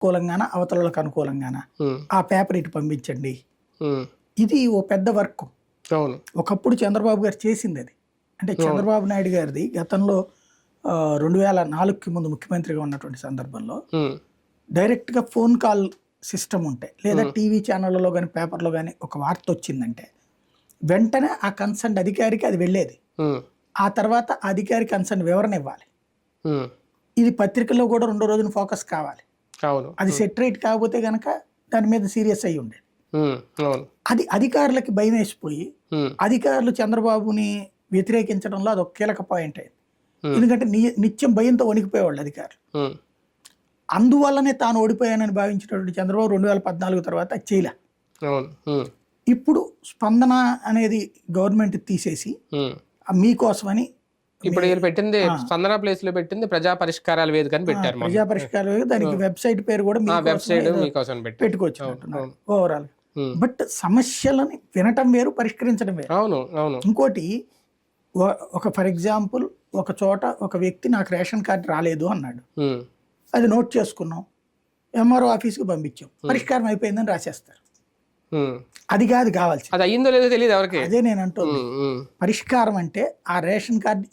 అనుకూలంగానా అవతలకు అనుకూలంగానా ఆ పేపర్ ఇటు పంపించండి. ఉమ్. ఇది ఓ పెద్ద వర్క్. అవును. ఒకప్పుడు చంద్రబాబు గారు చేసింది అది. అంటే చంద్రబాబు నాయుడు గారిది గతంలో 2004కి ముందు ముఖ్యమంత్రిగా ఉన్నటువంటి సందర్భంలో ఉమ్. డైరెక్ట్గా ఫోన్ కాల్ సిస్టమ్ ఉంటాయి, లేదా టీవీ ఛానళ్ళలో కానీ పేపర్లో కానీ ఒక వార్త వచ్చిందంటే వెంటనే ఆ కన్సర్న్ అధికారికి అది వెళ్ళేది. ఉమ్. ఆ తర్వాత ఆ అధికారి కన్సర్న్ వివరణ ఇవ్వాలి. ఉమ్. ఇది పత్రికల్లో కూడా 2 రోజులు ఫోకస్ కావాలి. అవును. అది సెటరేట్ కాకపోతే కనుక దాని మీద సీరియస్ అయ్యి ఉండేది. అవును. అది అధికారులకి భయం వేసిపోయి అధికారులు చంద్రబాబుని వ్యతిరేకించడంలో అది ఒక కీలక పాయింట్ అయింది. ఎందుకంటే నిత్యం భయంతో వణికిపోయేవాళ్ళు అధికారులు. అందువల్లనే తాను ఓడిపోయానని భావించినటువంటి చంద్రబాబు 2014 తర్వాత చేయలే. ఇప్పుడు స్పందన అనేది గవర్నమెంట్ తీసేసి మీకోసమని ఇప్పుడు పెట్టింది స్పందన ప్లేస్ లో పెట్టింది ప్రజా పరిష్కారాల వేదిక అని పెట్టారు. ప్రజా పరిష్కారాల వేదిక, దానికి వెబ్సైట్ పేరు కూడా పెట్టుకోవచ్చు ఓవరాల్. బట్ సమస్యలని వినటం వేరు, పరిష్కరించడం వేరు. అవును. అవును. ఇంకోటి, ఫర్ ఎగ్జాంపుల్ ఒక చోట ఒక వ్యక్తి నాకు రేషన్ కార్డు రాలేదు అన్నాడు, అది నోట్ చేసుకున్నాం, ఎంఆర్ఓ ఆఫీస్కి పంపించాం, పరిష్కారం అయిపోయిందని రాసేస్తారు. అది కాదు కావాల్సింది. అది అయ్యిందో లేదో తెలియదు ఎవరికి. అదే నేను అంటుంది, పరిష్కారం అంటే ఆ రేషన్ కార్డు